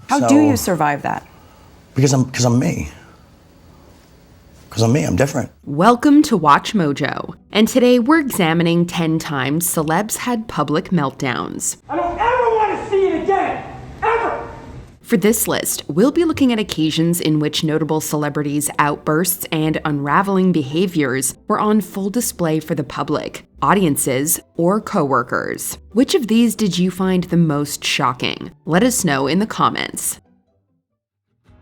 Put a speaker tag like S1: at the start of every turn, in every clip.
S1: How do you survive that?
S2: Because I'm me. Because I'm me, I'm different.
S3: Welcome to Watch Mojo, and today we're examining 10 times celebs had public meltdowns.
S4: I don't ever want to see it again, ever!
S3: For this list, we'll be looking at occasions in which notable celebrities' outbursts and unraveling behaviors were on full display for the public, audiences, or coworkers. Which of these did you find the most shocking? Let us know in the comments.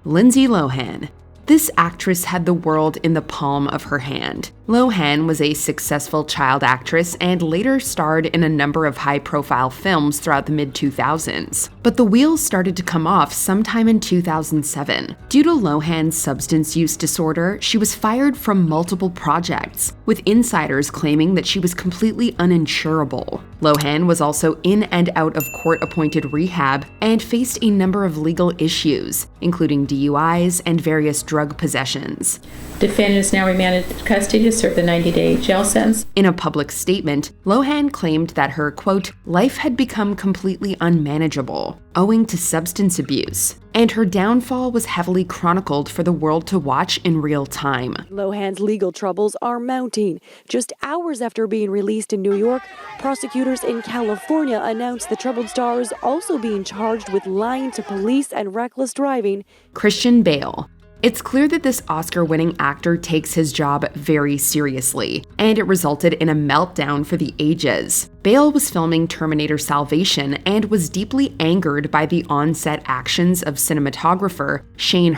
S3: Lindsay Lohan. This actress had the world in the palm of her hand. Lohan was a successful child actress and later starred in a number of high-profile films throughout the mid-2000s. But the wheels started to come off sometime in 2007. Due to Lohan's substance use disorder, she was fired from multiple projects, with insiders claiming that she was completely uninsurable. Lohan was also in and out of court-appointed rehab and faced a number of legal issues, including DUIs and various drug possessions.
S5: Defendant is now remanded to custody to serve the 90-day jail sentence.
S3: In a public statement, Lohan claimed that her, quote, life had become completely unmanageable, owing to substance abuse, and her downfall was heavily chronicled for the world to watch in real time.
S6: Lohan's legal troubles are mounting. Just hours after being released in New York, prosecutors in California announced the troubled star is also being charged with lying to police and reckless driving.
S3: Christian Bale. It's clear that this Oscar-winning actor takes his job very seriously, and it resulted in a meltdown for the ages. Bale was filming Terminator Salvation and was deeply angered by the on-set actions of cinematographer Sheen.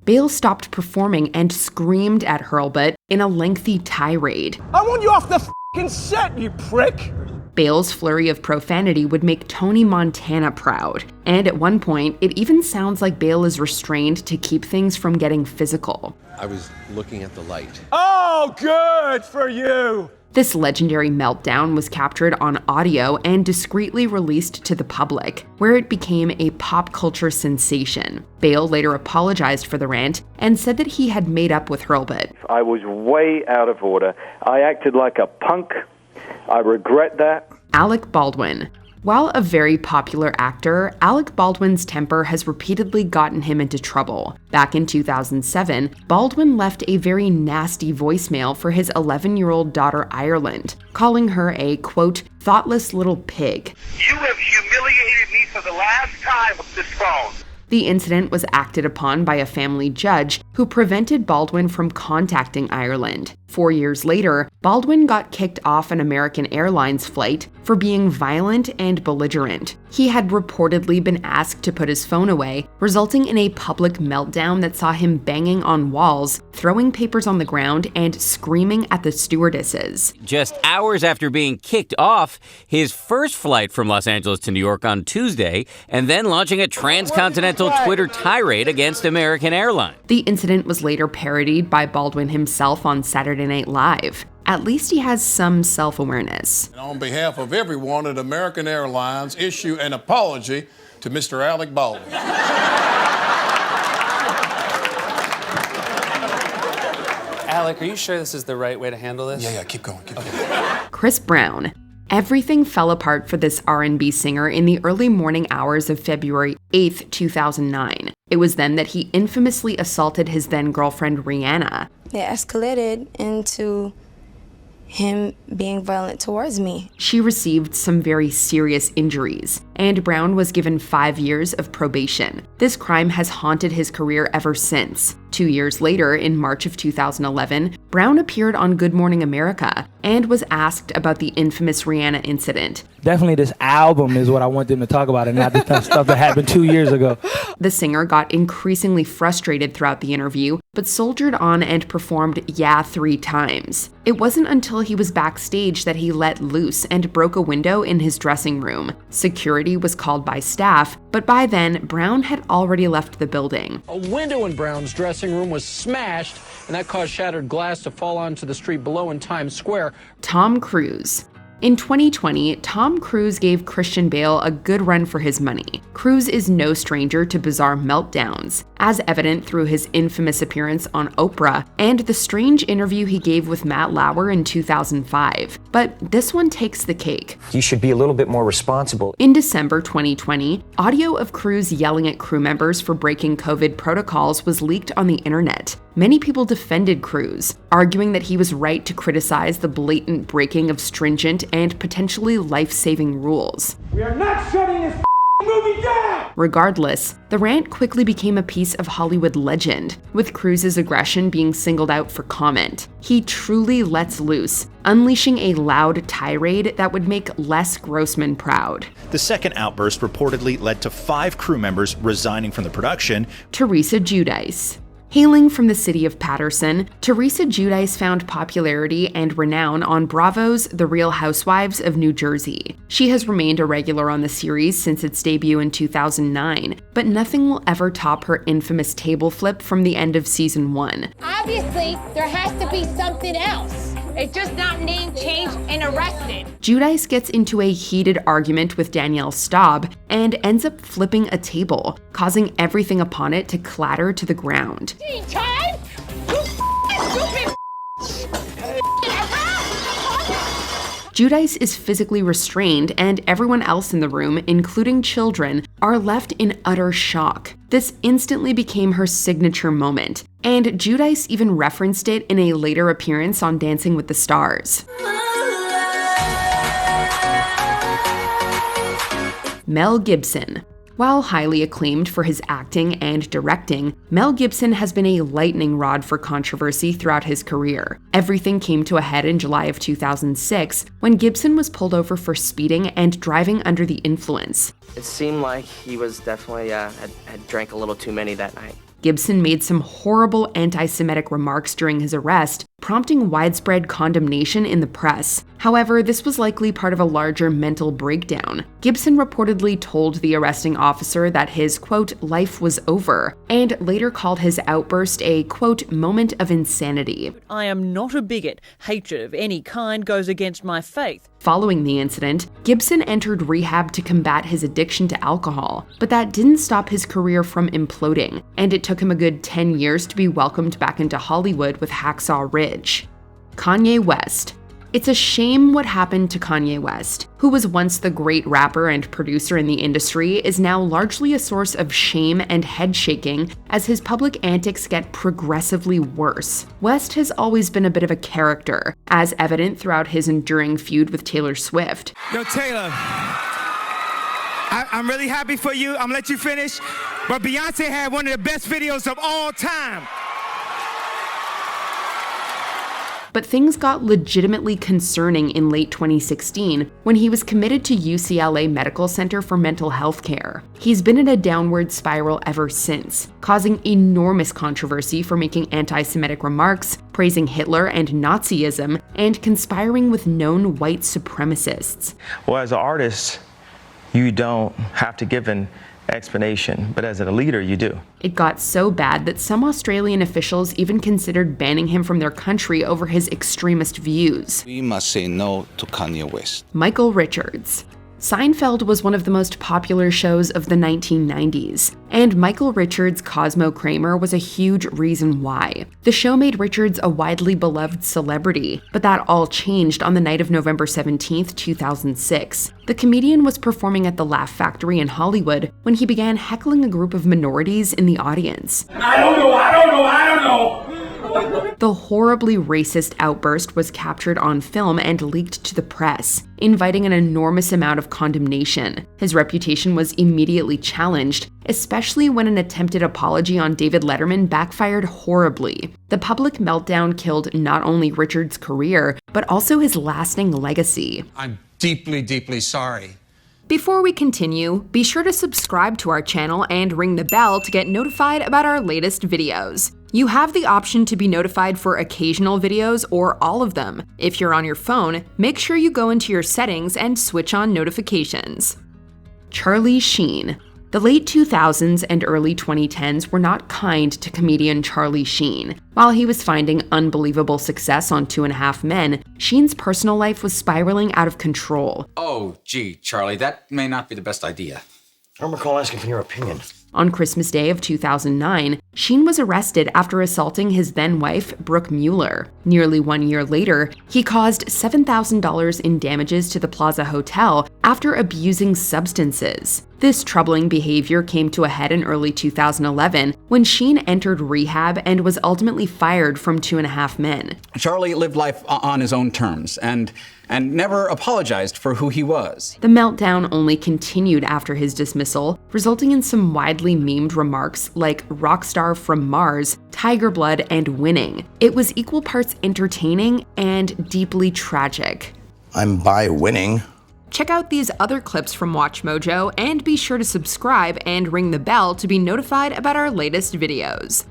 S3: Bale stopped performing and screamed at Hurlbut in a lengthy tirade.
S4: I want you off the f***ing set, you prick!
S3: Bale's flurry of profanity would make Tony Montana proud, and at one point, it even sounds like Bale is restrained to keep things from getting physical.
S7: I was looking at the light.
S4: Oh, good for you!
S3: This legendary meltdown was captured on audio and discreetly released to the public, where it became a pop culture sensation. Bale later apologized for the rant and said that he had made up with Hurlbut.
S8: I was way out of order. I acted like a punk. I regret that.
S3: Alec Baldwin. While a very popular actor, Alec Baldwin's temper has repeatedly gotten him into trouble. Back in 2007, Baldwin left a very nasty voicemail for his 11-year-old daughter Ireland, calling her a, quote, thoughtless little pig.
S9: You have humiliated me for the last time with this phone.
S3: The incident was acted upon by a family judge who prevented Baldwin from contacting Ireland. 4 years later, Baldwin got kicked off an American Airlines flight for being violent and belligerent. He had reportedly been asked to put his phone away, resulting in a public meltdown that saw him banging on walls, throwing papers on the ground, and screaming at the stewardesses.
S10: Just hours after being kicked off his first flight from Los Angeles to New York on Tuesday, and then launching a transcontinental Twitter tirade against American Airlines.
S3: The incident was later parodied by Baldwin himself on Saturday Night Live. At least he has some self-awareness.
S11: On behalf of everyone at American Airlines, issue an apology to Mr. Alec Baldwin.
S12: Alec, are you sure this is the right way to handle this?
S11: Yeah, keep going.
S3: Chris Brown. Everything fell apart for this R&B singer in the early morning hours of February 8, 2009. It was then that he infamously assaulted his then-girlfriend Rihanna.
S13: It escalated into him being violent towards me.
S3: She received some very serious injuries, and Brown was given 5 years of probation. This crime has haunted his career ever since. 2 years later, in March of 2011, Brown appeared on Good Morning America and was asked about the infamous Rihanna incident.
S14: Definitely this album is what I want them to talk about and not the stuff that happened 2 years ago.
S3: The singer got increasingly frustrated throughout the interview, but soldiered on and performed Yeah 3 times. It wasn't until he was backstage that he let loose and broke a window in his dressing room. Security was called by staff, but by then, Brown had already left the building.
S15: A window in Brown's dressing room was smashed, and that caused shattered glass to fall onto the street below in Times Square.
S3: Tom Cruise. In 2020, Tom Cruise gave Christian Bale a good run for his money. Cruise is no stranger to bizarre meltdowns. as evident through his infamous appearance on Oprah and the strange interview he gave with Matt Lauer in 2005. But this one takes the cake.
S1: You should be a little bit more responsible.
S3: In December 2020, audio of Cruz yelling at crew members for breaking COVID protocols was leaked on the internet. Many people defended Cruz, arguing that he was right to criticize the blatant breaking of stringent and potentially life-saving rules.
S4: We are not shutting this movie down!
S3: Regardless, the rant quickly became a piece of Hollywood legend, with Cruz's aggression being singled out for comment. He truly lets loose, unleashing a loud tirade that would make Les Grossman proud.
S16: The second outburst reportedly led to 5 crew members resigning from the production.
S3: Teresa Giudice. Hailing from the city of Paterson, Teresa Giudice found popularity and renown on Bravo's The Real Housewives of New Jersey. She has remained a regular on the series since its debut in 2009, but nothing will ever top her infamous table flip from the end of season 1.
S17: Obviously, there has to be something else. It's just not name changed and arrested.
S3: Giudice gets into a heated argument with Danielle Staub and ends up flipping a table, causing everything upon it to clatter to the ground.
S17: Time? You stupid
S3: Giudice is physically restrained, and everyone else in the room, including children, are left in utter shock. This instantly became her signature moment, and Giudice even referenced it in a later appearance on Dancing with the Stars. Mel Gibson. While highly acclaimed for his acting and directing, Mel Gibson has been a lightning rod for controversy throughout his career. Everything came to a head in July of 2006 when Gibson was pulled over for speeding and driving under the influence.
S18: It seemed like he was definitely had drank a little too many that night.
S3: Gibson made some horrible anti-Semitic remarks during his arrest, prompting widespread condemnation in the press. However, this was likely part of a larger mental breakdown. Gibson reportedly told the arresting officer that his, quote, life was over, and later called his outburst a, quote, moment of insanity.
S19: I am not a bigot. Hatred of any kind goes against my faith.
S3: Following the incident, Gibson entered rehab to combat his addiction to alcohol, but that didn't stop his career from imploding, and it took him a good 10 years to be welcomed back into Hollywood with Hacksaw Ridge. Kanye West. It's a shame what happened to Kanye West, who was once the great rapper and producer in the industry, is now largely a source of shame and head shaking as his public antics get progressively worse. West has always been a bit of a character, as evident throughout his enduring feud with Taylor Swift.
S20: Yo, Taylor, I'm really happy for you. I'm gonna let you finish, but Beyonce had one of the best videos of all time.
S3: But things got legitimately concerning in late 2016 when he was committed to UCLA Medical Center for mental health care. He's been in a downward spiral ever since, causing enormous controversy for making anti-Semitic remarks, praising Hitler and Nazism, and conspiring with known white supremacists.
S21: Well, as an artist, you don't have to give an explanation, but as a leader, you do.
S3: It got so bad that some Australian officials even considered banning him from their country over his extremist views.
S22: We must say no to Kanye West.
S3: Michael Richards. Seinfeld was one of the most popular shows of the 1990s, and Michael Richards' Cosmo Kramer was a huge reason why. The show made Richards a widely beloved celebrity, but that all changed on the night of November 17, 2006. The comedian was performing at the Laugh Factory in Hollywood when he began heckling a group of minorities in the audience.
S4: I don't know.
S3: The horribly racist outburst was captured on film and leaked to the press, inviting an enormous amount of condemnation. His reputation was immediately challenged, especially when an attempted apology on David Letterman backfired horribly. The public meltdown killed not only Richards' career, but also his lasting legacy.
S23: I'm deeply, deeply sorry.
S3: Before we continue, be sure to subscribe to our channel and ring the bell to get notified about our latest videos. You have the option to be notified for occasional videos or all of them. If you're on your phone, make sure you go into your settings and switch on notifications. Charlie Sheen. The late 2000s and early 2010s were not kind to comedian Charlie Sheen. While he was finding unbelievable success on 2.5 Men, Sheen's personal life was spiraling out of control.
S24: Oh, gee, Charlie, that may not be the best idea.
S2: I don't recall asking for your opinion.
S3: On Christmas Day of 2009, Sheen was arrested after assaulting his then-wife, Brooke Mueller. Nearly 1 year later, he caused $7,000 in damages to the Plaza Hotel after abusing substances. This troubling behavior came to a head in early 2011 when Sheen entered rehab and was ultimately fired from 2.5 Men.
S5: Charlie lived life on his own terms and never apologized for who he was.
S3: The meltdown only continued after his dismissal, resulting in some widely memed remarks like "rockstar from Mars," "tiger blood," and "winning." It was equal parts entertaining and deeply tragic.
S2: I'm by winning.
S3: Check out these other clips from WatchMojo and be sure to subscribe and ring the bell to be notified about our latest videos.